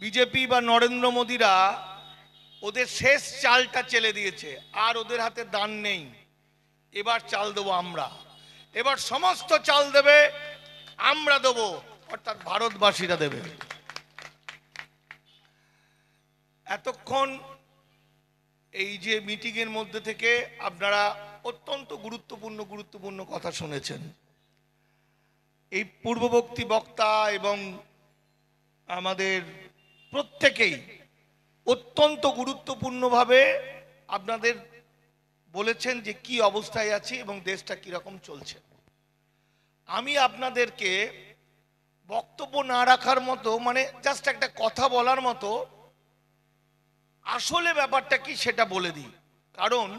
BJP বা নরেন্দ্র মোদীরা ওদের শেষ চালটা চেলে দিয়েছে, আর ওদের হাতে দান নেই। এবার চাল দেবো আমরা, এবার সমস্ত চাল দেবে আমরা দেবো, অর্থাৎ ভারতবাসীরা দেবে। এতক্ষণ এই যে মিটিং এর মধ্যে থেকে আপনারা অত্যন্ত গুরুত্বপূর্ণ কথা শুনেছেন। এই পূর্ববর্তী বক্তা এবং আমাদের প্রত্যেকেই অত্যন্ত গুরুত্বপূর্ণভাবে আপনাদের বলেছেন যে কি অবস্থায় আছি এবং দেশটা কিরকম চলছে। আমি আপনাদেরকে বক্তব্য না রাখার মতো, মানে জাস্ট একটা কথা বলার মতো আসলে ব্যাপারটা কি সেটা বলে দিই। কারণ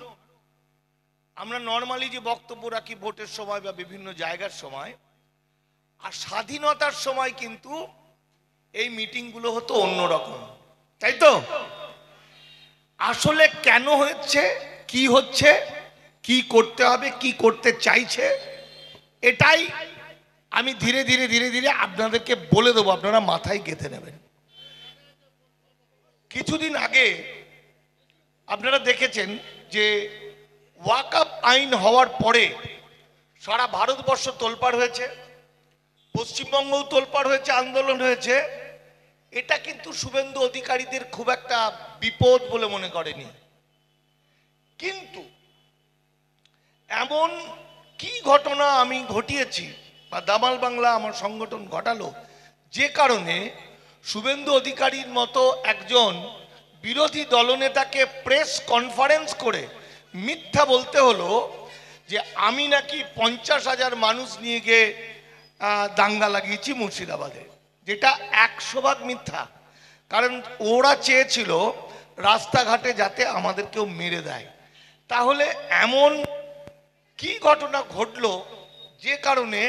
আমরা নর্মালি যে বক্তব্য রাখি ভোটের সময় বা বিভিন্ন জায়গার সময়, আর স্বাধীনতার সময় কিন্তু এই মিটিংগুলো হতো অন্যরকম, তাই তো? আসলে কেন হচ্ছে, কি হচ্ছে, কি করতে হবে, কি করতে চাইছে, এটাই আমি ধীরে ধীরে ধীরে ধীরে আপনাদেরকে বলে দেবো, আপনারা মাথায় গেঁথে নেবেন। কিছুদিন আগে আপনারা দেখেছেন যে ওয়াকআপ আইন হওয়ার পরে সারা ভারতবর্ষ তোলপাড় হয়েছে, পশ্চিমবঙ্গও তোলপাড় হয়েছে, আন্দোলন হয়েছে। এটা কিন্তু শুভেন্দু অধিকারীদের খুব একটা বিপদ বলে মনে করেনি। কিন্তু এমন কি ঘটনা আমি ঘটিয়েছি বা দামাল বাংলা আমার সংগঠন ঘটালো, যে কারণে শুভেন্দু অধিকারীর মতো একজন বিরোধী দলনেতাকে প্রেস কনফারেন্স করে মিথ্যা বলতে হলো যে আমি নাকি 50,000 মানুষ নিয়ে গিয়ে দাঙ্গা লাগিয়েছি মুর্শিদাবাদে, যেটা 100% মিথ্যা। কারণ ওরা চেয়েছিল রাস্তাঘাটে যাতে আমাদেরকেও মেরে দেয়। তাহলে এমন কি ঘটনা ঘটলো যে কারণে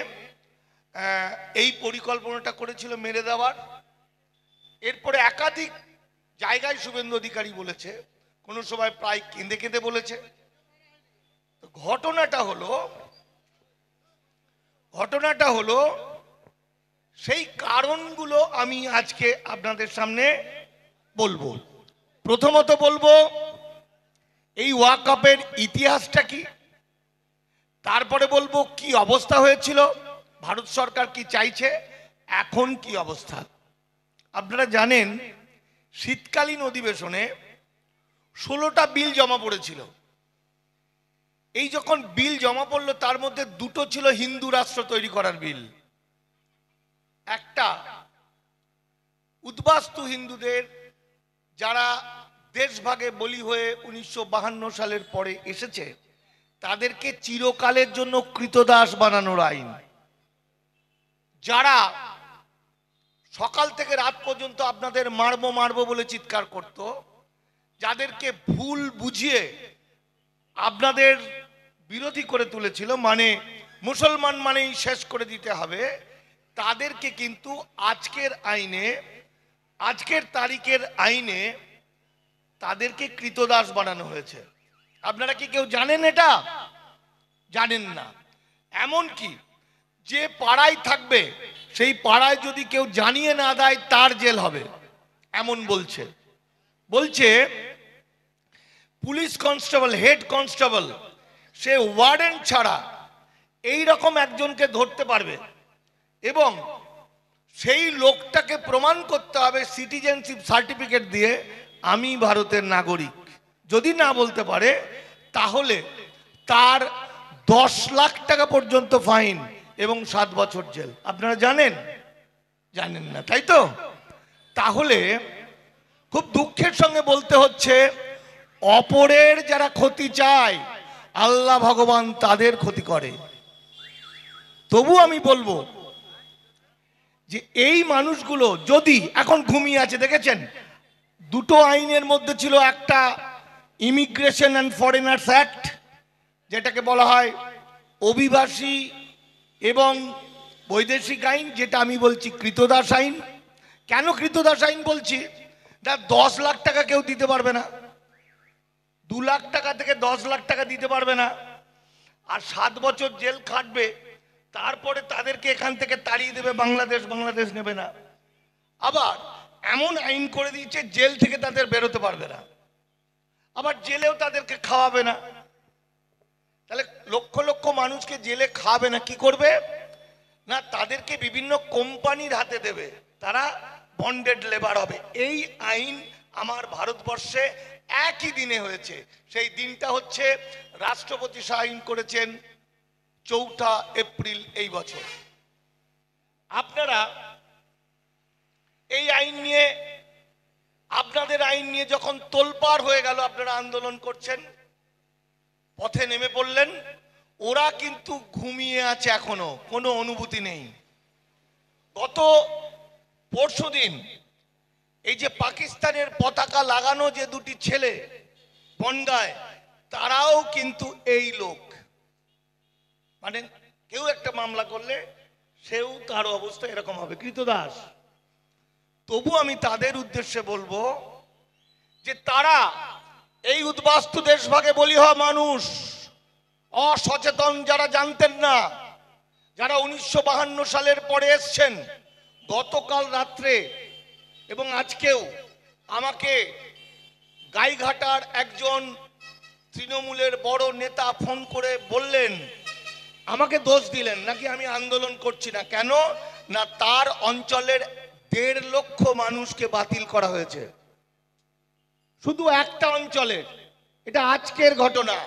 এই পরিকল্পনাটা করেছিল মেরে দেওয়ার? এরপরে একাধিক জায়গায় শুভেন্দু অধিকারী বলেছে, কোনো সময় প্রায় কেঁদে কেঁদে বলেছে। ঘটনাটা হলো সেই কারণগুলো আমি আজকে আপনাদের সামনে বলবো। প্রথমত বলবো এই ওয়াকআপের ইতিহাসটা কি, তারপরে বলবো কি অবস্থা হয়েছিল, ভারত সরকার কি চাইছে, এখন কি অবস্থা। আপনারা জানেন শীতকালীন অধিবেশনে 16টা বিল জমা পড়েছিল। এই যখন বিল জমা পড়লো তার মধ্যে দুটো ছিল হিন্দু রাষ্ট্র তৈরি করার বিল। একটা উদ্বাস্তু হিন্দুদের, যারা দেশভাগে বলি হয়ে 1952 সালের পরে এসেছে, তাদেরকে চিরকালের জন্য কৃতদাস বানানোর আইন। যারা সকাল থেকে রাত পর্যন্ত আপনাদের মারবো মারবো বলে চিৎকার করত, যাদেরকে ভুল বুঝিয়ে আপনাদের বিরোধী করে তুলেছিল, মানে মুসলমান মানেই শেষ করে দিতে হবে, তাদেরকে কিন্তু আজকের তারিখের আইনে তাদেরকে কৃতদাস বানানো হয়েছে। আপনারা কি কেউ জানেন? এটা জানেন না। এমন কি যে পাড়ায় থাকবে সেই পাড়ায় যদি কেউ জানিয়ে না দেয় তার জেল হবে, এমন বলছে। পুলিশ কনস্টেবল, হেড কনস্টেবল, সে ওয়ার্ডেন ছাড়া এই রকম একজনকে ধরতে পারবে এবং সেই লোকটাকে প্রমাণ করতে হবে সিটিজেনশিপ সার্টিফিকেট দিয়ে আমি ভারতের নাগরিক। যদি না বলতে পারে তাহলে তার 10 লাখ টাকা পর্যন্ত ফাইন এবং 7 বছর জেল। আপনারা জানেন না, তাই তো? তাহলে খুব দুঃখের সঙ্গে বলতে হচ্ছে, অপরের যারা ক্ষতি চায় আল্লাহ ভগবান তাদের ক্ষতি করে। তবু আমি বলবো যে এই মানুষগুলো যদি এখন ঘুমিয়ে আছে, দেখেছেন দুটো আইনের মধ্যে ছিল, একটা ইমিগ্রেশন অ্যান্ড ফরেনার্স অ্যাক্ট, যেটাকে বলা হয় অভিবাসী এবং বৈদেশিক আইন, যেটা আমি বলছি কৃতদাস আইন। কেন কৃতদাস আইন বলছি? 10 লাখ টাকা কেউ দিতে পারবে না, 2 লাখ টাকা থেকে 10 লাখ টাকা দিতে পারবে না, আর 7 বছর জেল খাটবে, তারপরে তাদেরকে এখান থেকে তাড়িয়ে দেবে, বাংলাদেশ নেবে না। আবার এমন আইন করে দিয়েছে জেল থেকে তাদের বেরোতে পারবে না, আবার জেলেও তাদেরকে খাওয়াবে না। তাহলে লক্ষ লক্ষ মানুষকে জেলে খাওয়াবে না, কি করবে না তাদেরকে বিভিন্ন কোম্পানির হাতে দেবে, তারা বন্ডেড লেবার হবে। এই আইন আমার ভারতবর্ষে একই দিনে হয়েছে। সেই দিনটা হচ্ছে রাষ্ট্রপতি সাইন করেছেন 4 এপ্রিল এই বছর। আপনারা এই আইন নিয়ে, আপনাদের আইন নিয়ে যখন তোলপাড় হয়ে গেল, আপনারা আন্দোলন করছেন, পথে নেমে পড়লেন, ওরা কিন্তু ঘুমিয়ে আছে, এখনো কোনো অনুভূতি নেই। গত পরশুদিন এই যে পাকিস্তানের পতাকা লাগানো যে দুটি ছেলে বনগায়, তারাও কিন্তু এই লোক, মানে কেউ একটা মামলা করলে সেও তার অবস্থা এরকম হবে, কৃতদাস। তবু আমি তাদের উদ্দেশ্যে বলবো যে তারা এই উদ্বাস্তু দেশভাগে বলি হওয়া মানুষ, অসচেতন যারা জানতেন না, যারা 1952 সালের পরে এসছেন, গতকাল রাত্রে এবং আজকেও আমাকে গাইঘাটার একজন তৃণমূলের বড় নেতা ফোন করে বললেন, আমাকে দোষ দিলেন নাকি আমি আন্দোলন করছি না। কেন না, তার অঞ্চলের 1.5 লক্ষ মানুষকে বাতিল করা হয়েছে, শুধু একটা অঞ্চলের। এটা আজকের ঘটনা।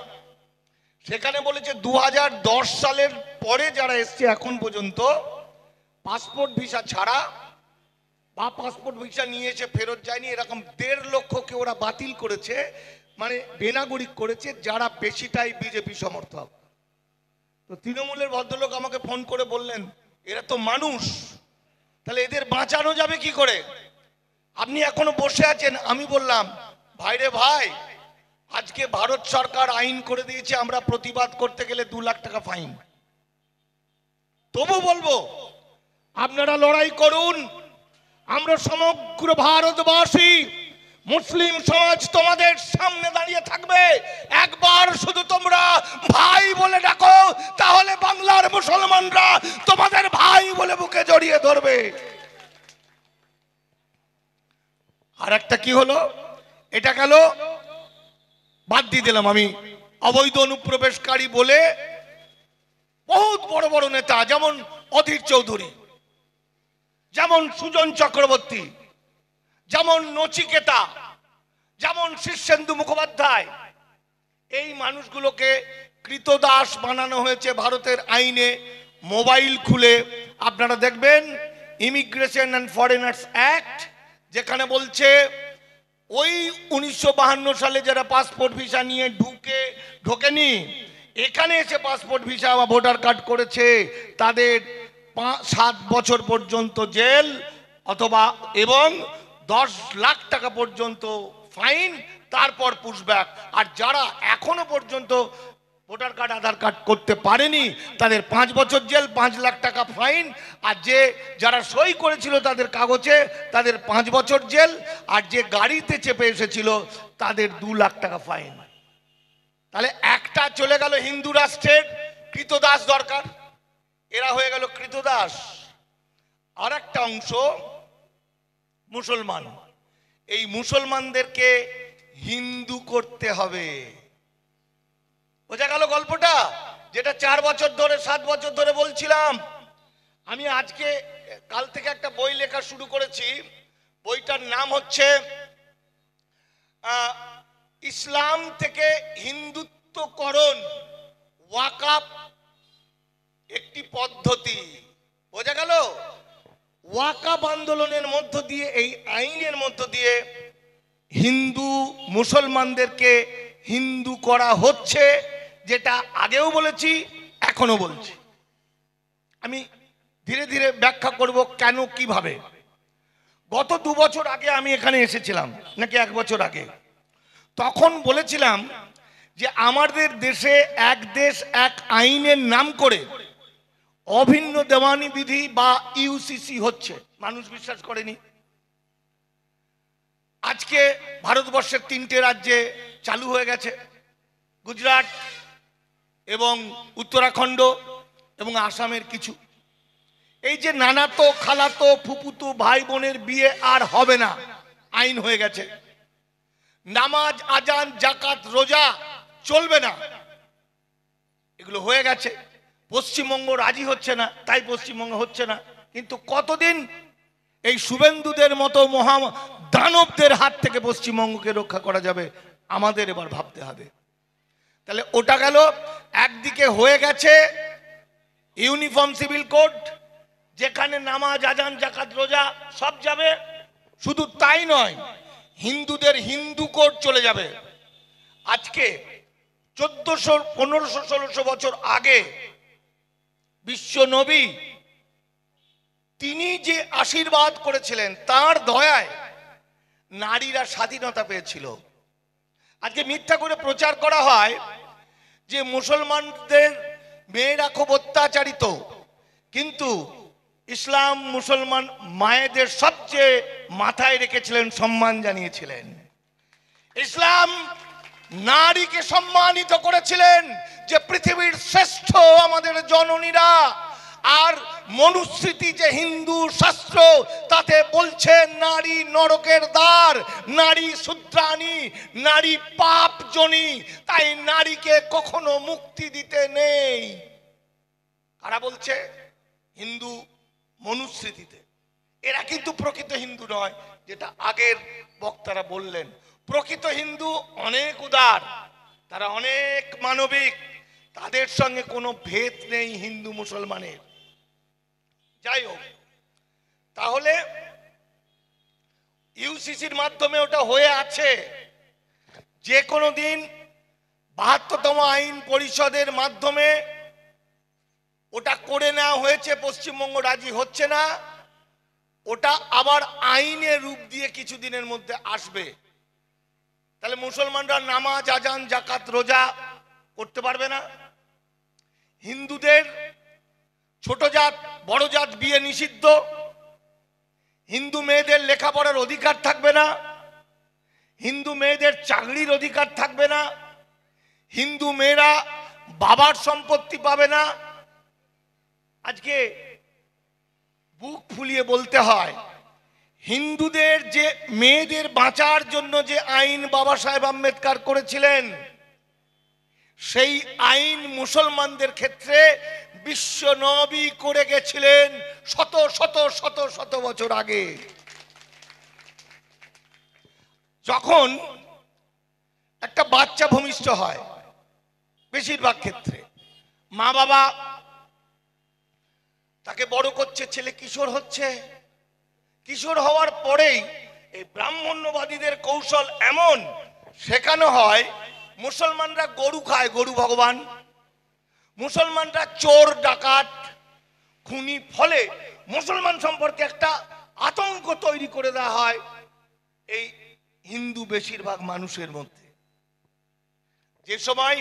সেখানে বলেছে 2010 সালের পরে যারা এসছে এখন পর্যন্ত পাসপোর্ট ভিসা ছাড়া বা পাসপোর্ট ভিসা নিয়ে এসে ফেরত যায়নি, এরকম 1.5 লক্ষকে ওরা বাতিল করেছে, মানে বেনাগরিক করেছে, যারা বেশিটাই বিজেপি সমর্থক। তো তৃণমূলের ভদ্রলোক আমাকে ফোন করে বললেন, এরা তো মানুষ, তাহলে এদের বাঁচানো যাবে কি করে, আপনি এখনো বসে আছেন। আমি বললাম, ভাইরে ভাই, আজকে ভারত সরকার আইন করে দিয়েছে, আমরা প্রতিবাদ করতে গেলে 2 লাখ টাকা ফাইন। তবু বলবো আপনারা লড়াই করুন, আমরা সমগ্র ভারতবাসী, মুসলিম সমাজ তোমাদের সামনে দাঁড়িয়ে থাকবে। একবার শুধু তোমরা ভাই বলে ডাকো, তাহলে বাংলার মুসলমানরা তোমাদের ভাই বলে বুকে জড়িয়ে ধরবে। আর একটা কি হলো, এটা গেল, বাদ দিয়ে দিলাম আমি, অবৈধ অনুপ্রবেশকারী বলে বহুত বড় বড় নেতা, যেমন অধীর চৌধুরী, যেমন সুজন চক্রবর্তী, যেমন নচিকেতা, যেমন শীর্ষেন্দু মুখোপাধ্যায়, এই মানুষগুলোকে কৃতদাস বানানো হয়েছে ভারতের আইনে। মোবাইল খুলে আপনারা দেখবেন ইমিগ্রেশন অ্যান্ড ফরেনার্স অ্যাক্ট, যেখানে বলছে ওই 1952 সালে যারা পাসপোর্ট ভিসা নিয়ে ঢোকেনি, এখানে এসে পাসপোর্ট ভিসা বা ভোটার কার্ড করেছে, তাদের 7 বছর পর্যন্ত জেল অথবা এবং 10 লাখ টাকা পর্যন্ত ফাইন, তারপর পুশব্যাক। আর যারা এখনো পর্যন্ত ভোটার কার্ড আধার কার্ড করতে পারেনি, তাদের 5 বছর জেল, 5 লাখ টাকা ফাইন। আর যারা সই করেছিল তাদের কাগজে, তাদের 5 বছর জেল। আর যে গাড়িতে চেপে এসেছিল তাদের 2 লাখ টাকা ফাইন। তাহলে একটা চলে গেল হিন্দু রাষ্ট্রের কৃতদাস দরকার, এরা হয়ে গেল কৃতদাস। আর একটা অংশ মুসলমান, এই মুসলমানদেরকে হিন্দু করতে হবে। বোঝা গেল গল্পটা, যেটা 4 বছর ধরে 7 বছর ধরে বলছিলাম। আমি আজকে কাল থেকে একটা বই লেখা শুরু করেছি, বইটার নাম হচ্ছে ইসলাম থেকে হিন্দুত্বকরণ, ওয়াকাফ একটি পদ্ধতি। বোঝা গেল, ওয়াকাফ আন্দোলনের মধ্য দিয়ে, এই আইনের মধ্য দিয়ে হিন্দু মুসলমানদেরকে হিন্দু করা হচ্ছে, যেটা আগেও বলেছি এখনো বলছি। আমি ধীরে ধীরে ব্যাখ্যা করব কেন কিভাবে। গত 2 বছর আগে আমি এখানে এসেছিলাম, নাকি 1 বছর আগে, তখন বলেছিলাম যে আমাদের দেশে এক দেশ এক আইনের নাম করে অভিন্ন দেওয়ানি বিধি বা ইউসিসি হচ্ছে। মানুষ বিশ্বাস করেনি। আজকে ভারতবর্ষের 3টে রাজ্যে চালু হয়ে গেছে, গুজরাট এবং উত্তরাখণ্ড এবং আসামের কিছু। এই যে নানাতো খালাতো ফুপুতো ভাই বোনের বিয়ে আর হবে না, আইন হয়ে গেছে। নামাজ আজান জাকাত রোজা চলবে না, এগুলো হয়ে গেছে। পশ্চিমবঙ্গ রাজি হচ্ছে না, তাই পশ্চিমবঙ্গ হচ্ছে না। কিন্তু কতদিন এই শুভেন্দুদের মতো মহা দানবদের হাত থেকে পশ্চিমবঙ্গকে রক্ষা করা যাবে, আমাদের এবার ভাবতে হবে। তাহলে ওটা গেল। একদিকে হয়ে গেছে ইউনিফর্ম সিভিল কোড, যেখানে নামাজ আজান জাকাত রোজা সব যাবে। শুধু তাই নয়, হিন্দুদের হিন্দু কোড চলে যাবে। আজকে 1400 1500 1600 বছর আগে বিশ্ব নবী তিনি যে আশীর্বাদ করেছিলেন, তার দয়ায় নারীরা স্বাধীনতা পেয়েছিল। আজকে মিথ্যা করে প্রচার করা হয় যে মুসলমানদের মেয়েরা খুব অত্যাচারিত, কিন্তু ইসলাম মুসলমান মায়েদের সবচেয়ে মাথায় রেখেছিলেন, সম্মান জানিয়েছিলেন। ইসলাম নারীকে সম্মানিত করেছিলেন যে পৃথিবীর শ্রেষ্ঠ আমাদের জননীরা। আর মনুস্মৃতি যে হিন্দু শাস্ত্র, তাতে বলছে নারী নরকের দ্বার, নারী শূদ্রাণী, নারী পাপ জনী, তাই নারীকে কখনো মুক্তি দিতে নেই। কারা বলছে? হিন্দু মনুস্মৃতিতে। এরা কিন্তু প্রকৃত হিন্দু নয়, যেটা আগের বক্তারা বললেন। প্রকৃত হিন্দু অনেক উদার, তারা অনেক মানবিক, তাদের সঙ্গে কোনো ভেদ নেই হিন্দু মুসলমানের। যাই হোক, তাহলে ইউসিসির মাধ্যমে ওটা হয়ে আছে। যে কোনো দিন ৭২তম আইন পরিষদের মাধ্যমে ওটা করে নেওয়া হয়েছে, পশ্চিমবঙ্গ রাজি হচ্ছে না। ওটা আবার আইনের রূপ দিয়ে কিছুদিনের মধ্যে আসবে। তাহলে মুসলমানরা নামাজ আজান জাকাত রোজা করতে পারবে না। হিন্দুদের ছোট জাত বড় জাত বিয়ে নিষিদ্ধ। হিন্দু মেয়েদের লেখাপড়ার অধিকার থাকবে না। হিন্দু মেয়েদের চাকরির অধিকার থাকবে না। হিন্দু মেয়েরা বাবার সম্পত্তি পাবে না। আজকে বুক ফুলিয়ে বলতে হয়, হিন্দুদের যে মেয়েদের বাঁচার জন্য যে আইন বাবা সাহেব আম্বেদকর করেছিলেন, সেই আইন মুসলমানদের ক্ষেত্রে বিশ্ব নবী করে গেছিলেন শত শত শত শত বছর আগে। যখন একটা বাচ্চা ভূমিষ্ঠ হয়, বেশিরভাগ ক্ষেত্রে মা বাবা তাকে বড় করছে, ছেলে কিশোর হচ্ছে। কিশোর হওয়ার পরেই এই ব্রাহ্মণ্যবাদীদের কৌশল এমন শেখানো হয়, মুসলমানরা গরু খায়, গরু ভগবান। মুসলমানরা চোর ডাকাত খুনি। ফলে মুসলমান সম্পর্কে একটা আতঙ্ক তৈরি করে দেওয়া হয় এই হিন্দু বেশিরভাগ মানুষের মধ্যে। যে সময়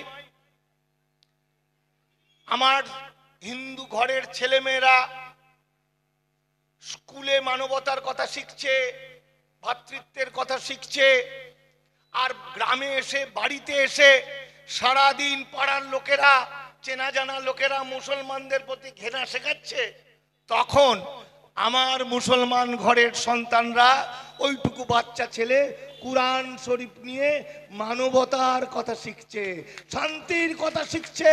আমার হিন্দু ঘরের ছেলেমেয়েরা স্কুলে মানবতার কথা শিখছে, ভ্রাতৃত্বের কথা শিখছে, আর গ্রামে এসে বাড়িতে এসে সারাদিন পাড়ার লোকেরা চেনা জানা লোকেরা মুসলমানদের প্রতি ঘৃণা শেখাচ্ছে, তখন আমার মুসলমান ঘরের সন্তানরা ওইটুকু বাচ্চা ছেলে কুরআন শরীফ নিয়ে মানবতার কথা শিখছে, শান্তির কথা শিখছে,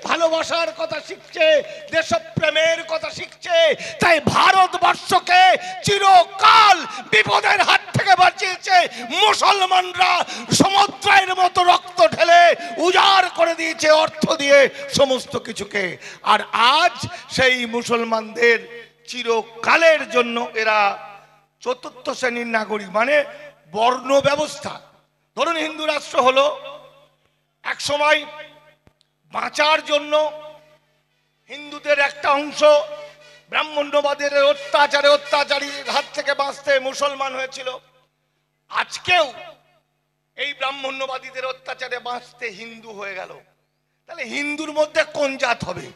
ভালোবাসার কথা শিখছে, দেশপ্রেমের কথা শিখছে। তাই ভারতবর্ষকে চিরকাল বিপদের হাত থেকে বাঁচিয়েছে মুসলমানরা। সমুদ্রের মতো রক্ত ঢেলে উজাড় করে দিয়েছে অর্থ দিয়ে সমস্ত কিছুকে। আর আজ সেই মুসলমানদের চিরকালের জন্য এরা চতুর্থ শ্রেণীর নাগরিক, মানে বর্ণ ব্যবস্থা। ধরুন হিন্দু রাষ্ট্র হলো, এক সময় বাঁচার জন্য হিন্দুদের একটা অংশ ব্রাহ্মণ্যবাদের অত্যাচারীর হাত থেকে বাঁচতে মুসলমান হয়েছিল। আজকেও এই ব্রাহ্মণ্যবাদীদের অত্যাচারে বাঁচতে হিন্দু হয়ে গেল। তাহলে হিন্দুর মধ্যে কোন জাত হবে?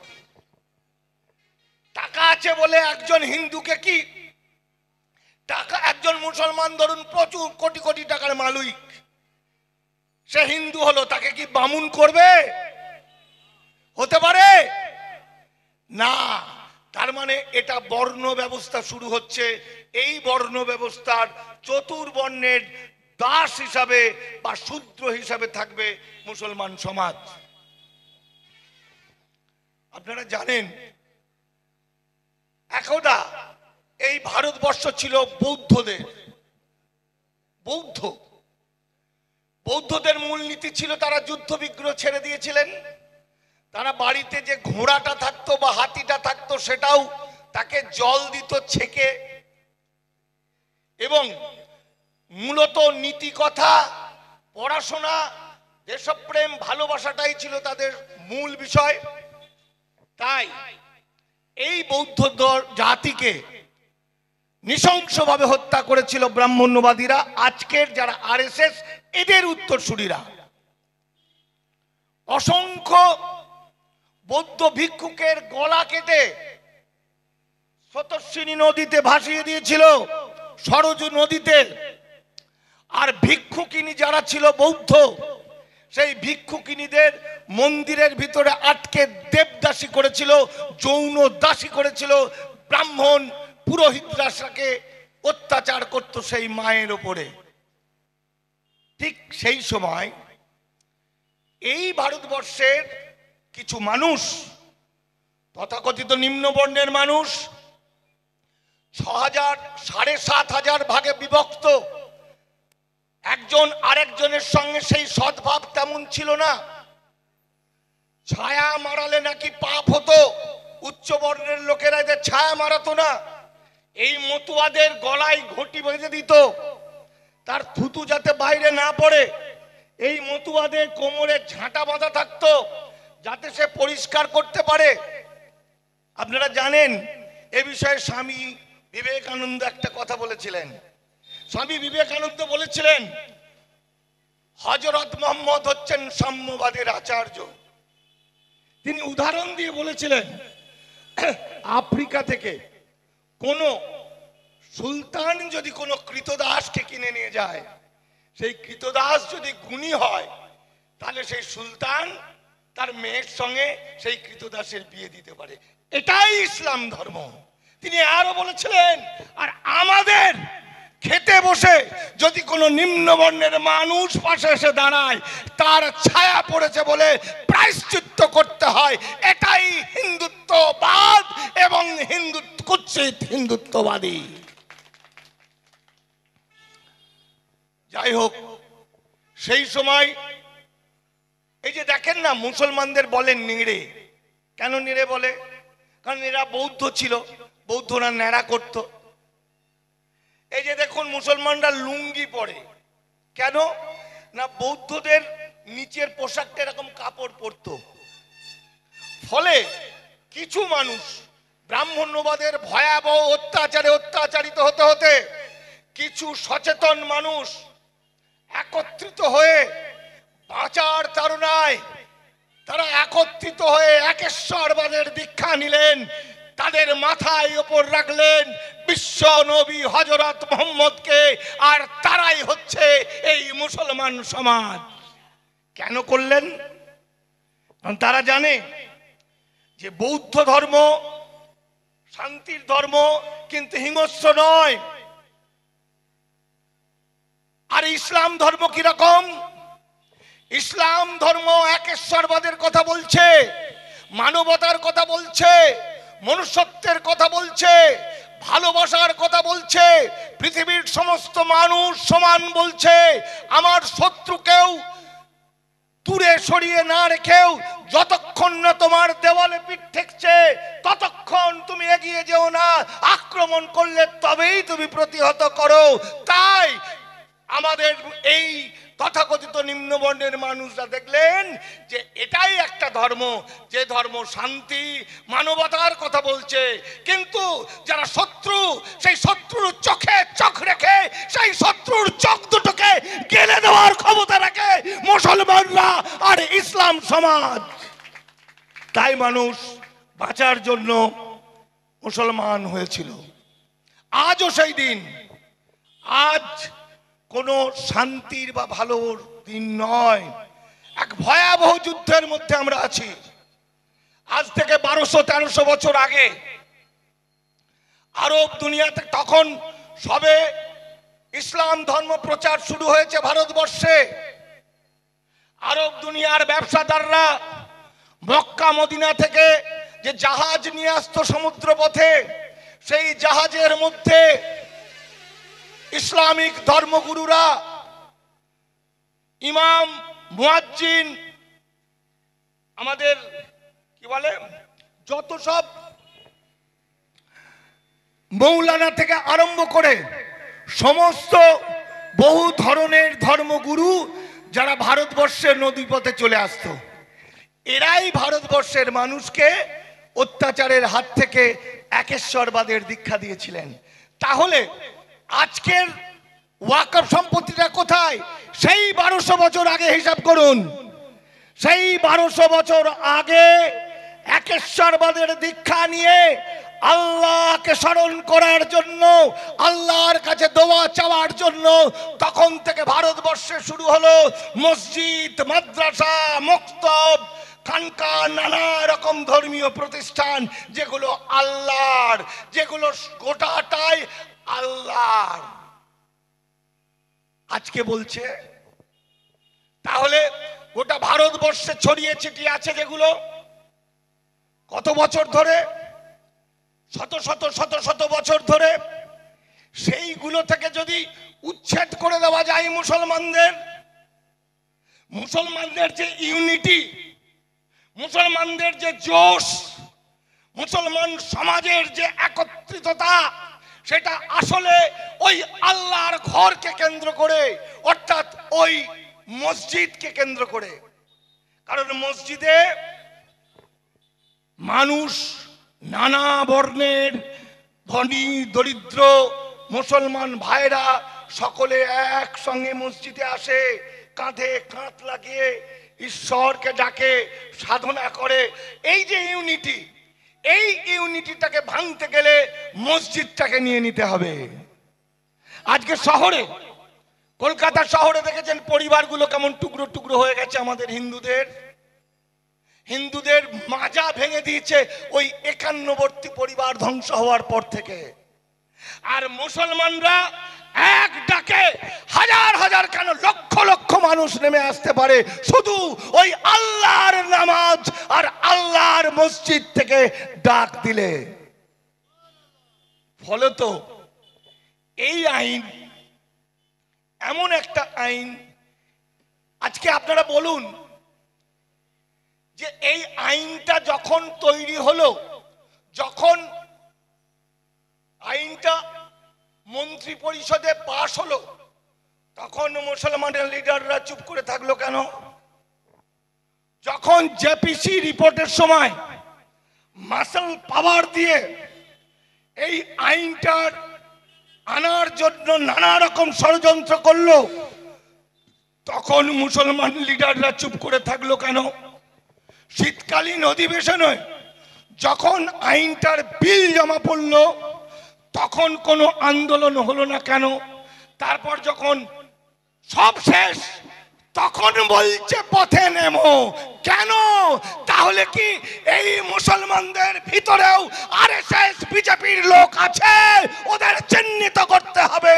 টাকা আছে বলে একজন হিন্দুকে কি টাকা, একজন মুসলমান ধরুন প্রচুর কোটি কোটি টাকার মালিক, সে হিন্দু হলো, তাকে কি বামুন করবে? হতে পারে না। তার মানে এটা বর্ণ ব্যবস্থা শুরু হচ্ছে। এই বর্ণ ব্যবস্থার চতুর্বর্ণের দাস হিসাবে বা শূদ্র হিসাবে থাকবে মুসলমান সমাজ। আপনারা জানেন একদা এই ভারতবর্ষ ছিল বৌদ্ধদের মূলনীতি ছিল তারা যুদ্ধ বিগ্রহ ছেড়ে দিয়েছিলেন। তারা বাড়িতে যে ঘোড়াটা থাকতো বা হাতিটা থাকতো সেটাও তাকে জল দিত ছেঁকে, এবং মূলত নীতি কথা, পড়াশোনা, দেশপ্রেম, ভালোবাসাটাই ছিল তাদের মূল বিষয়। তাই এই বৌদ্ধ জাতিকে নৃশংসভাবে হত্যা করেছিল ব্রাহ্মণ্যবাদীরা, আজকের যারা আরএসএস এদের উত্তরসূরিরা। অসংখ্য বৌদ্ধ ভিক্ষুকের গলা কেটে স্রোতস্বিনী নদীতে ভাসিয়ে দিয়েছিল, সরজু নদীতে। আর ভিক্ষুকিনী যারা ছিল বৌদ্ধ, সেই ভিক্ষুকিনীদের মন্দিরের ভিতরে আটকে দেবদাসী করেছিল, যৌন দাসী করেছিল। ব্রাহ্মণ পুরোহিতরাকে অত্যাচার করত সেই মায়ের উপরে। ঠিক সেই সময় এই ভারতবর্ষের কিছু মানুষ, তথাকথিত নিম্নবর্ণের মানুষ, 6,000 7,500 ভাগে বিভক্ত। একজন আরেকজনের সঙ্গে সেই সদ্ভাব তেমন ছিল না। ছায়া মারালে নাকি পাপ হতো, উচ্চ বর্ণের লোকেরা এদের ছায়া মারাতো না। এই মতুয়াদের গলায় ঘটি বেঁধে দিত, তার থুতু যাতে বাইরে না পড়ে। এই মতুয়াদের কোমরে ঝাঁটা বাঁধা থাকতো যাতে সে পরিষ্কার করতে পারে। আপনারা জানেন এ বিষয়ে স্বামী বিবেকানন্দ একটা কথা বলেছিলেন। স্বামী বিবেকানন্দ বলেছিলেন, হযরত মুহাম্মদ হচ্ছেন সাম্যবাদের আচার্য। তিনি উদাহরণ দিয়ে বলেছিলেন, আফ্রিকা থেকে কোন সুলতান যদি কোনো কৃতদাসকে কিনে নিয়ে যায়, সেই কৃতদাস যদি গুণী হয়, তাহলে সেই সুলতান তার মেয়ের সঙ্গে সেই কৃতদাসের বিয়ে দিতে পারে। এটাই ইসলাম ধর্ম। তিনি আরো বলেছিলেন, আর আমাদের খেতে বসে যদি কোনো নিম্নবর্ণের মানুষ পাশে এসে দাঁড়ায়, তার ছায়া পড়েছে বলে প্রায়শ্চিত্ত করতে হয়। এটাই হিন্দুত্ববাদ এবং কুৎসিত হিন্দুত্ববাদী। যাই হোক, সেই সময় এই যে দেখেন না, মুসলমানদের বলেন নিড়ে। কেন নিড়ে বলে? কারণ এরা বৌদ্ধ ছিল, বৌদ্ধরা ন্যাড়া করত। এই যে দেখুন মুসলমানরা লুঙ্গি পরে, কেন না বৌদ্ধদের নিচের পোশাকটা এরকম কাপড় পরতো। ফলে কিছু মানুষ ব্রাহ্মণ্যবাদের ভয়াবহ অত্যাচারে অত্যাচারিত হতে হতে কিছু সচেতন মানুষ একত্রিত হয়ে বাঁচার তাড়নায় তারা একত্রিত হয়ে একেশ্বরবাদের দীক্ষা নিলেন। তাদের মাথায় উপর রাখলেন বিশ্ব নবী হযরত মুহাম্মদকে, আর তারাই হচ্ছে এই মুসলমান সমাজ। কেন করলেন? কারণ তারা জানে যে বৌদ্ধ ধর্ম শান্তির ধর্ম, কিন্তু হিংস্র নয়। আর ইসলাম ধর্ম কিরকম? ইসলাম ধর্ম একেশ্বরবাদের কথা বলছে, মানবতার কথা বলছে, মনুষ্যত্বের কথা বলছে, ভালোবাসার কথা বলছে, পৃথিবীর সমস্ত মানুষ সমান বলছে। আমার শত্রুকেও দূরে সরিয়ে না রেখেও যতক্ষণ না তোমার দেওয়ালে পিঠ ঠেকছে ততক্ষণ তুমি এগিয়ে যেও না। আক্রমণ করলে তবেই তুমি প্রতিহত করো। তাই আমাদের এই তথাকথিত নিম্নবর্ণের মানুষরা দেখলেন যে এটাই একটা ধর্ম, যে ধর্ম শান্তি মানবতার কথা বলছে। কিন্তু যারা শত্রু, সেই শত্রুর চোখে চোখ রেখে সেই শত্রুর চোখ দুটোকে গেলে দেওয়ার ক্ষমতা রাখে মুসলমানরা আর ইসলাম সমাজ। তাই মানুষ বাঁচার জন্য মুসলমান হয়েছিল। আজও সেই দিন। আজ কোনো শান্তির বা ভালোর দিন নয়, এক ভয়াবহ যুদ্ধের মধ্যে আমরা আছি। আজ থেকে 1200-1300 বছর আগে আরব দুনিয়াতে তখন সবে ইসলাম ধর্ম প্রচার শুরু হয়েছে ভারতবর্ষে। আরব দুনিয়ার ব্যবসাদাররা মক্কা মদিনা থেকে যে জাহাজ নিয়ে আসতো সমুদ্র পথে, সেই জাহাজের মধ্যে ইসলামিক ধর্মগুরুরা, ইমাম, মুয়াজ্জিন, আমাদের কি বলে যত সব মৌলানা থেকে আরম্ভ করে সমস্ত বহু ধরনের ধর্মগুরু যারা ভারতবর্ষের নদীপথে চলে আসতো, এরাই ভারতবর্ষের মানুষকে অত্যাচারের হাত থেকে একেশ্বরবাদের দীক্ষা দিয়েছিলেন। তাহলে আজকের ওয়াকফ সম্পত্তিটা কোথায়? সেই 1200 বছর আগে হিসাব করুন। সেই 1200 বছর আগে একেশ্বরবাদের দীক্ষা নিয়ে আল্লাহকে স্মরণ করার জন্য, আল্লাহর কাছে দোয়া চাওয়ার জন্য তখন থেকে ভারতবর্ষে শুরু হলো মসজিদ, মাদ্রাসা, মক্তব, খানকা, নানা রকম ধর্মীয় প্রতিষ্ঠান, যেগুলো আল্লাহর, যেগুলো গোটাটাই আল্লাহর। আজকে বলছে তাহলে গোটা ভারতবর্ষে ছড়িয়ে ছিটিয়ে আছে যেগুলো কত বছর ধরে, শত শত শত শত বছর ধরে, সেইগুলো থেকে যদি উচ্ছেদ করে দেওয়া যায় মুসলমানদের যে ইউনিটি, মুসলমানদের যে জোশ, মুসলমান সমাজের যে একত্রিততা, সেটা আসলে ওই আল্লাহর ঘরকে কেন্দ্র করে, অর্থাৎ ওই মসজিদকে কেন্দ্র করে। কারণ মসজিদে মানুষ নানা বর্ণের, ধনী দরিদ্র মুসলমান ভাইরা সকলে একসঙ্গে মসজিদে আসে, কাঁধে কাঁধ লাগিয়ে ঈশ্বরকে ডাকে, সাধনা করে। এই যে ইউনিটি, এই ইউনিটিটাকে ভাঙতে গেলে মসজিদটাকে নিয়ে নিতে হবে। আজকে শহরে, কলকাতা শহরে দেখেছেন পরিবারগুলো কেমন টুকরো টুকরো হয়ে গেছে। আমাদের হিন্দুদের মাজা ভেঙে দিয়েছে ওই 51বর্তী পরিবার ধ্বংস হওয়ার পর থেকে। আর মুসলমানরা এক ডাকে হাজার হাজার, কেন লক্ষ লক্ষ মানুষ নেমে আসতে পারে শুধু ওই আল্লাহর নামাজ আর আল্লাহর মসজিদ থেকে ডাক দিলে। ফলে তো এই আইন এমন একটা আইন, আজকে আপনারা বলুন যে এই আইনটা যখন তৈরি হলো, যখন আইনটা মন্ত্রী পরিষদে পাশ হলো, তখন মুসলমানের লিডাররা চুপ করে থাকলো কেন? যখন জেপিসি রিপোর্টের সময় মাসল পাওয়ার দিয়ে এই আইনটার আনার জন্য নানা রকম ষড়যন্ত্র করলো, তখন মুসলমান লিডাররা চুপ করে থাকলো কেন? শীতকালীন অধিবেশনে যখন আইনটার বিল জমা পড়লো, তখন কোনো আন্দোলন হলো না কেন? তারপর যখন সব শেষ, তখন বলছে পথে নেমো কেন? তাহলে কি এই মুসলমানদের ভিতরেও আরএসএস বিজেপির লোক আছে? ওদের চিহ্নিত করতে হবে,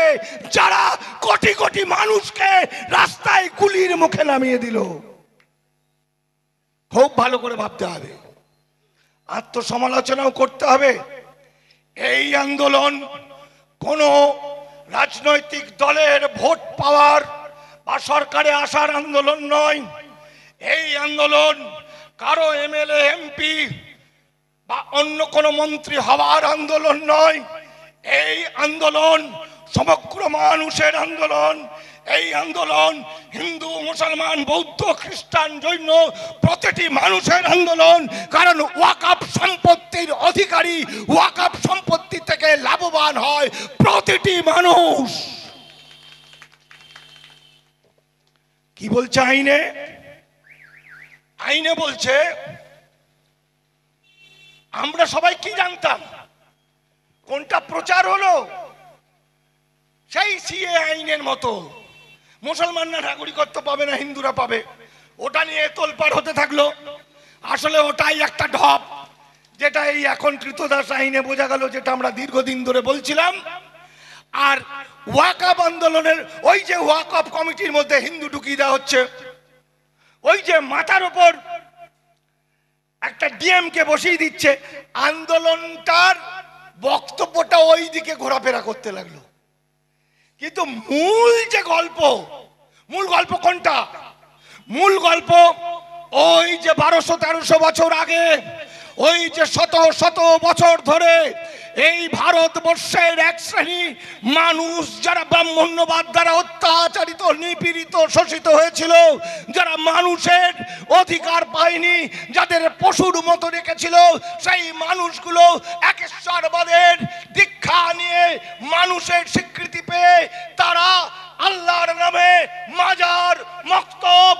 যারা কোটি কোটি মানুষকে রাস্তায় গুলির মুখে নামিয়ে দিল। খুব ভালো করে ভাবতে হবে, আত্মসমালোচনাও করতে হবে। এই আন্দোলন কোনো রাজনৈতিক দলের ভোট পাওয়ার বা সরকারে আসার আন্দোলন নয়। এই আন্দোলন কারো এমএলএ, এমপি বা অন্য কোনো মন্ত্রী হওয়ার আন্দোলন নয়। এই আন্দোলন সমগ্র মানুষের আন্দোলন। এই আন্দোলন হিন্দু, মুসলমান, বৌদ্ধ, খ্রিস্টান, জৈন প্রতিটি মানুষের আন্দোলন। কারণ ওয়াকফ সম্পত্তির অধিকারী, ওয়াকফ সম্পত্তি থেকে লাভবান হয় প্রতিটি মানুষ। কি বলছে আইনে? আইনে বলছে, আমরা সবাই কি জানতাম? কোনটা প্রচার হলো সেই সিএ আইনের মতো মুসলমানরা নাগরিকত্ব পাবে না, হিন্দুরা পাবে। ওটা নিয়ে তোলপাড় হতে থাকলো। আসলে ওটাই একটা ঢপ, যেটা এই এখন কৃতদাস আইনে বোঝা গেল, যেটা আমরা দীর্ঘদিন ধরে বলছিলাম। আর ওয়াকফ আন্দোলনের ওই যে ওয়াকফ কমিটির মধ্যে হিন্দু ঢুকিয়ে দেওয়া হচ্ছে, ওই যে মাথার উপর একটা ডিএমকে বসিয়ে দিচ্ছে, আন্দোলনটার বক্তব্যটা ওই দিকে ঘোরাফেরা করতে লাগলো। কিন্তু মূল গল্প কোনটা? মূল গল্প ওই যে 1200-1300 বছর আগে, ওই যে শত শত বছর ধরে এই ভারতবর্ষের এক শ্রেণী মানুষ যারা ব্রাহ্মণ্যবাদ দ্বারা অত্যাচারিত, নিপীড়িত, শোষিত হয়েছিল, যারা মানুষের অধিকার পায়নি, যাদের পশুর মতো রেখেছিল, সেই মানুষগুলো একেশ্বরবাদের দীক্ষা নিয়ে মানুষের স্বীকৃতি পেয়ে তারা আল্লাহর নামে মাজার, মক্তব,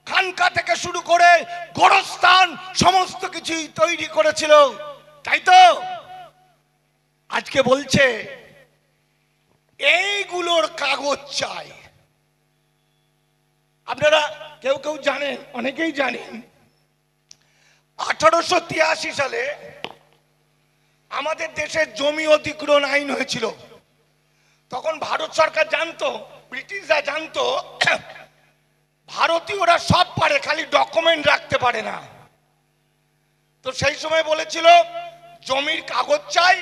খানকা থেকে শুরু করে গোরস্থান সমস্ত কিছুই তৈরি করেছিল, তাই তো? আজকে বলছে এইগুলোর কাগজ চাই। আপনারা কেউ কেউ জানেন, অনেকেই জানেন, 1883 সালে আমাদের দেশের জমি অধিগ্রহণ আইন হয়েছিল। তখন ভারত সরকার জানতো, ব্রিটিশরা জানতো ভারতীয়রা সব পারে, খালি ডকুমেন্ট রাখতে পারে না। তো সেই সময় বলেছিল জমির কাগজ চাই,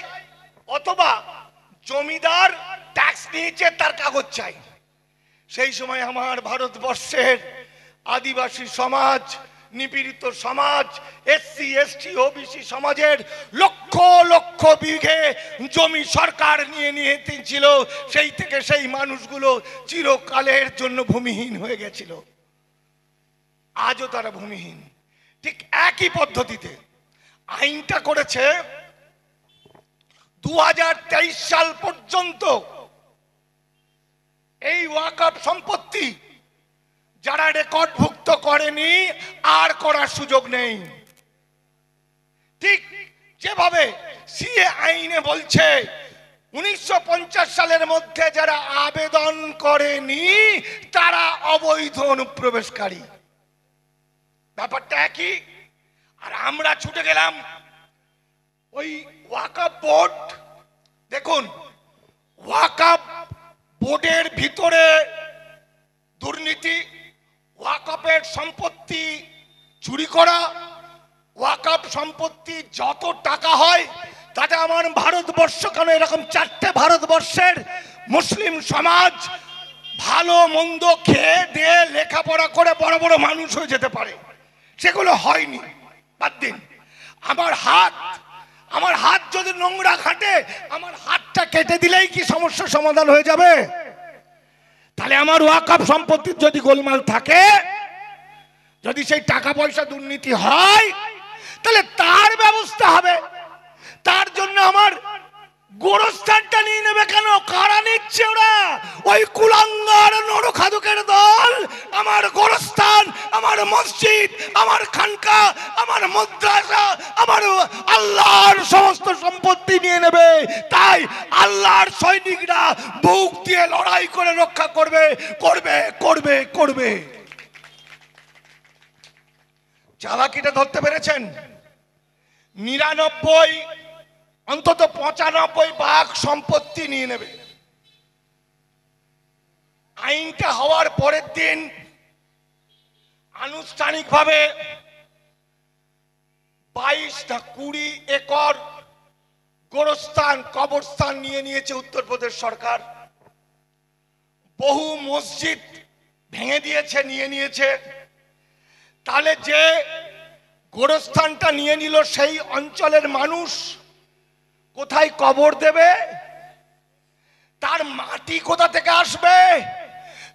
অথবা জমিদার ট্যাক্স নিয়েছে তার কাগজ চাই। সেই সময় আমার ভারতবর্ষের আদিবাসী সমাজ, নিপীড়িত সমাজ, এসসি এসটি ওবিসি সমাজের লক্ষ লক্ষ বিঘে জমি সরকার নিয়ে নিয়েছিল। সেই থেকে সেই মানুষগুলো চিরকালের জন্য ভূমিহীন হয়ে গেছিল। আজও তারা ভূমিহীন। ঠিক একই পদ্ধতিতে আইনটা করেছে 2023 সাল পর্যন্ত এই ওয়াকফ সম্পত্তি যারা রেকর্ডভুক্ত করেনি আর করার সুযোগ নেই। ঠিক যেভাবে সিএ আইনে বলছে 1950 সালের মধ্যে যারা আবেদন করেনি তারা অবৈধ অনুপ্রবেশকারী, ব্যাপারটা একই। আর আমরা ছুটে গেলাম ওই ওয়াকফ বোর্ড। দেখুন, ওয়াকফ বোর্ডের ভিতরে দুর্নীতি, ওয়াকফের সম্পত্তি চুরি করা, ওয়াকফ সম্পত্তি যত টাকা হয় তাতে আমার ভারতবর্ষ কেন এরকম 4টে ভারতবর্ষের মুসলিম সমাজ ভালো মন্দ খেয়ে দিয়ে লেখাপড়া করে বড় বড় মানুষ হয়ে যেতে পারে, সেগুলো হয়নি। বাদ দিন, আমার হাত যদি নোংরা ঘাটে, আমার হাতটা কেটে দিলেই কি সমস্যার সমাধান হয়ে যাবে? তাহলে আমার ওয়াকফ সম্পত্তির যদি গোলমাল থাকে, যদি সেই টাকা পয়সা দুর্নীতি হয়, তাহলে তার ব্যবস্থা হবে। তার জন্য আমার গোরস্থানটা নিয়ে নেবে কেন? কারা নিচ্ছে? ওরা ওই কুলাঙ্গার নরখাদকের দল আমার গোরস্থান, আমার মসজিদ, আমার খানকা, আমার মাদ্রাসা, আমার আল্লাহর সমস্ত সম্পত্তি নিয়ে নেবে। তাই আল্লাহর সৈনিকরা বুক দিয়ে লড়াই করে রক্ষা করবে, করবে, করবে, করবে। চালাকিটা ধরতে পেরেছেন? 99 অন্তত 95 সম্পত্তি নিয়ে নেবে। আইনটা হওয়ার পরের দিন আনুষ্ঠানিকভাবে 22 না 20 একর গোরস্থান, কবরস্থান নিয়ে নিয়েছে উত্তরপ্রদেশ সরকার। বহু মসজিদ ভেঙে দিয়েছে, নিয়ে নিয়েছে। তাহলে যে গোরস্থানটা নিয়ে নিল সেই অঞ্চলের মানুষ কোথায় কবর দেবে? তার মাটি কোথা থেকে আসবে?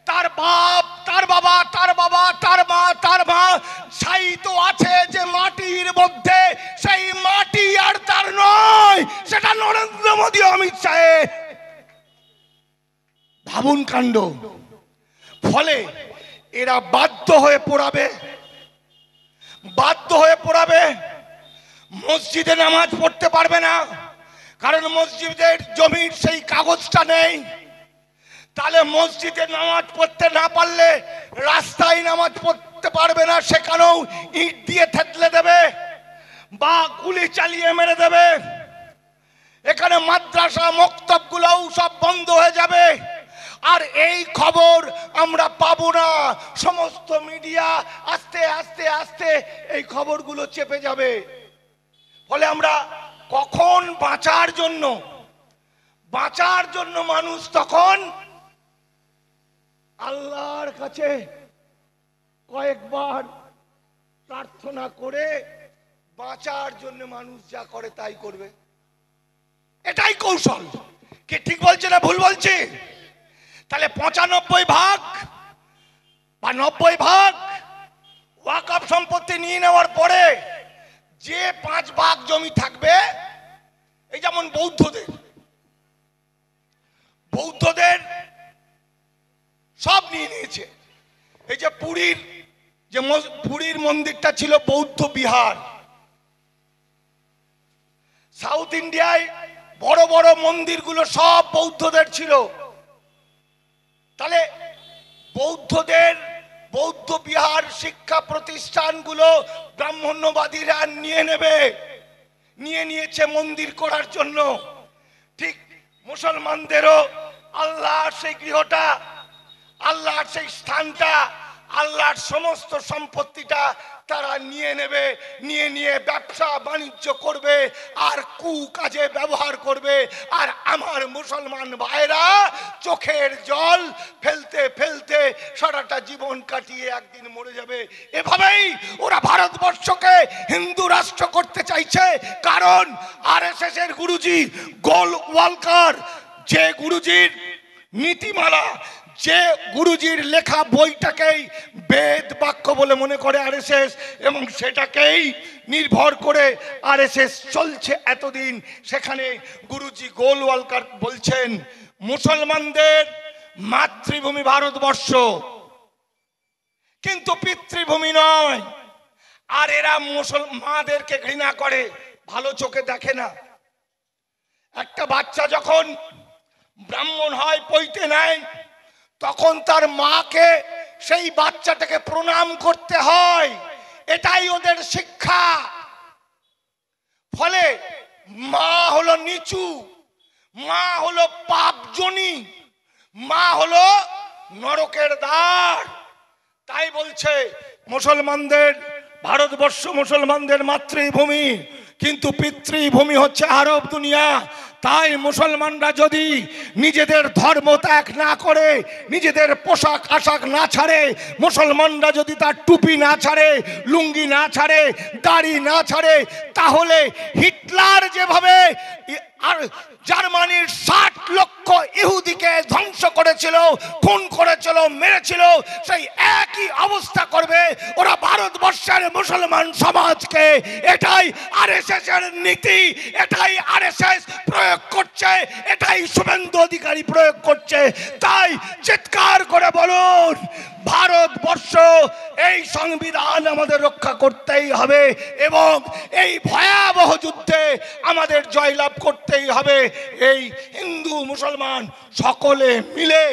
তার বাপ, তার বাবা, তার বাবা, তার মা, তার মা সাহিত্য আছে যে মাটির মধ্যে, সেই মাটি আর তার নয়, সেটা নরেন্দ্র মোদী, অমিত শাহ। ভাবুন কাণ্ড। ফলে এরা বাধ্য হয়ে পড়াবে। মসজিদে নামাজ পড়তে পারবে না, কারণ মসজিদের জমির সেই কাগজটা নেই। তাহলে মসজিদে নামাজ পড়তে না পারলে রাস্তায় নামাজ পড়তে পারবে না, সেখানেও ইট দিয়ে থেতলে দেবে। বা গুলি চালিয়ে মেরে দেবে। এখানে মাদ্রাসা মক্তবগুলোও সব বন্ধ হয়ে যাবে। আর এই খবর আমরা পাবো না। সমস্ত মিডিয়া আস্তে আস্তে আস্তে এই খবরগুলো চেপে যাবে। ফলে আমরা কখন বাঁচার জন্য মানুষ তখন আল্লাহর কাছে কয়েকবার প্রার্থনা করে বাঁচার জন্য মানুষ যা করে তাই করবে। এটাই কৌশল। কি ঠিক বলছে না ভুল বলছে? তাহলে 95% বা 90% ওয়াকফ সম্পত্তি নিয়ে নেওয়ার পরে যে 5 ভাগ জমি থাকবে, এই যেমন বৌদ্ধদের সব নিয়ে নিয়েছে। এই যে পুরীর মন্দিরটা ছিল বৌদ্ধ বিহার। সাউথ ইন্ডিয়ায় বড় বড় মন্দিরগুলো সব বৌদ্ধদের ছিল। তাহলে বৌদ্ধ বিহার শিক্ষা প্রতিষ্ঠানগুলো ব্রাহ্মণ্যবাদীরা নিয়েছে মন্দির করার জন্য। ঠিক মুসলমানদেরও আল্লাহর সেই গৃহটা, আল্লাহর সেই স্থানটা, আল্লাহর সমস্ত সম্পত্তিটা তারা নিয়ে ব্যবসা বাণিজ্য করবে আর কাজে ব্যবহার করবে। আর আমার মুসলমান ভাইরা চোখের জল ফেলতে ফেলতে সারাটা জীবন কাটিয়ে একদিন মরে যাবে। এভাবেই ওরা ভারতবর্ষকে হিন্দু রাষ্ট্র করতে চাইছে। কারণ আরএসএস এর গুরুজি গোলওয়ালকার, যে গুরুজির নীতিমালা, যে গুরুজির লেখা বইটাকেই বেদ বাক্য বলে মনে করে আরএসএস, এবং সেটাকেই নির্ভর করে আরএসএস চলছে এতদিন। সেখানে গুরুজি গোলওয়ালকার বলছেন মুসলমানদের মাতৃভূমি ভারতবর্ষ, কিন্তু পিতৃভূমি নয়। আর এরা মুসলমানদেরকে ঘৃণা করে, ভালো চোখে দেখে না। একটা বাচ্চা যখন ব্রাহ্মণ হয়, পৈতে নেয়, তখন তার মাকে সেই বাচ্চাটাকে প্রণাম করতে হয়। এটাই ওদের শিক্ষা। ফলে মা হলো নিচু, মা হলো পাপজনী, মা হলো নরকের দ্বার। তাই বলছে ভারতবর্ষ মুসলমানদের মাতৃভূমি, কিন্তু পিতৃভূমি হচ্ছে আরব দুনিয়া। তাই মুসলমানরা যদি নিজেদের ধর্ম ত্যাগ না করে, নিজেদের পোশাক আশাক না ছাড়ে, মুসলমানরা যদি তার টুপি না ছাড়ে, লুঙ্গি না ছাড়ে, দাড়ি না ছাড়ে, তাহলে হিটলার যেভাবে আর জার্মানির 60 লক্ষ ইহুদিকে ধ্বংস করেছিল, খুন করেছিল, মেরেছিল, সেই একই অবস্থা করবে ওরা ভারতবর্ষের মুসলমান সমাজকে। এটাই আরএসএস এর নীতি, এটাই আরএসএস প্রয়োগ করছে, এটাই শুভেন্দু অধিকারী প্রয়োগ করছে। তাই চিৎকার করে বলুন, ভারতবর্ষ এই সংবিধান আমাদের রক্ষা করতেই হবে এবং এই ভয়াবহ যুদ্ধে আমাদের জয়লাভ করতেই হবে। এই হিন্দু মুসলমান সকলে মিলে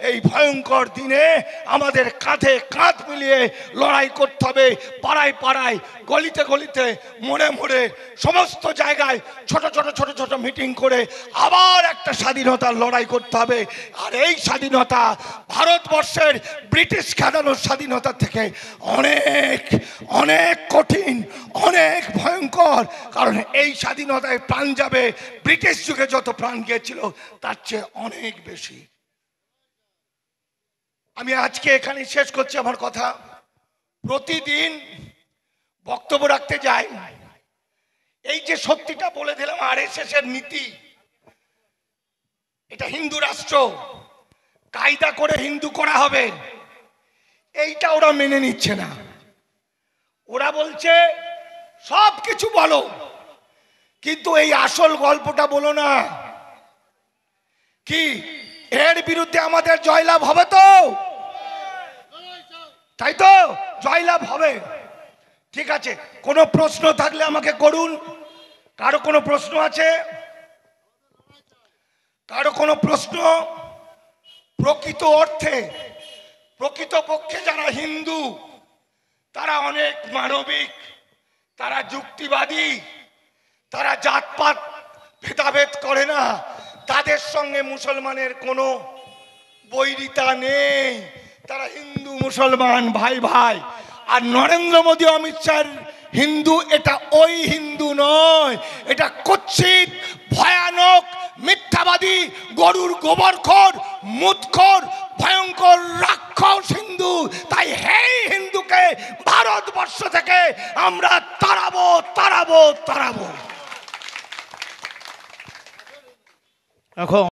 এই ভয়ঙ্কর দিনে আমাদের কাঁধে কাঁধ মিলিয়ে লড়াই করতে হবে। পাড়ায় পাড়ায়, গলিতে গলিতে, মোড়ে মোড়ে, সমস্ত জায়গায় ছোট ছোট মিটিং করে আবার একটা স্বাধীনতার লড়াই করতে হবে। আর এই স্বাধীনতা ভারতবর্ষের ব্রিটিশ খেলানোর স্বাধীনতা থেকে অনেক অনেক কঠিন, অনেক ভয়ঙ্কর। কারণ এই স্বাধীনতায় প্রাণ যাবে ব্রিটিশ যুগে যত প্রাণ গিয়েছিল তার চেয়ে অনেক বেশি। আমি আজকে এখানে শেষ করছি আমার কথা। প্রতিদিন বক্তব্য রাখতে যাই, এই যে সত্যিটা বলে দিলাম, আরএসএস এর নীতি, এটা হিন্দু রাষ্ট্র, কায়দা করে হিন্দু করা হবে, এইটা ওরা মেনে নিচ্ছে না। ওরা বলছে সব কিছু বলো, কিন্তু এই আসল গল্পটা বলো না। কি এর বিরুদ্ধে আমাদের জয়লাভ হবে তো? তাই তো, জয়লাভ হবে। ঠিক আছে, কোনো প্রশ্ন থাকলে আমাকে করুন। কারো কোনো প্রশ্ন আছে? কারো কোনো প্রশ্ন? প্রকৃত অর্থে, প্রকৃতপক্ষে যারা হিন্দু তারা অনেক মানবিক, তারা যুক্তিবাদী, তারা জাতপাত ভেদাভেদ করে না, তাদের সঙ্গে মুসলমানের কোনো বৈরিতা নেই, তারা হিন্দু মুসলমান ভাই ভাই। আর নরেন্দ্র মোদী অমিত শাহ হিন্দু, এটা ওই হিন্দু নয়, এটা কুৎসিত ভয়ানক মিথ্যাবাদী গরুর গোবরখোর মুতখোর ভয়ঙ্কর রাক্ষস হিন্দু। তাই এই হিন্দুকে ভারতবর্ষ থেকে আমরা তাড়াবো তাড়াবো তাড়াবো। এখন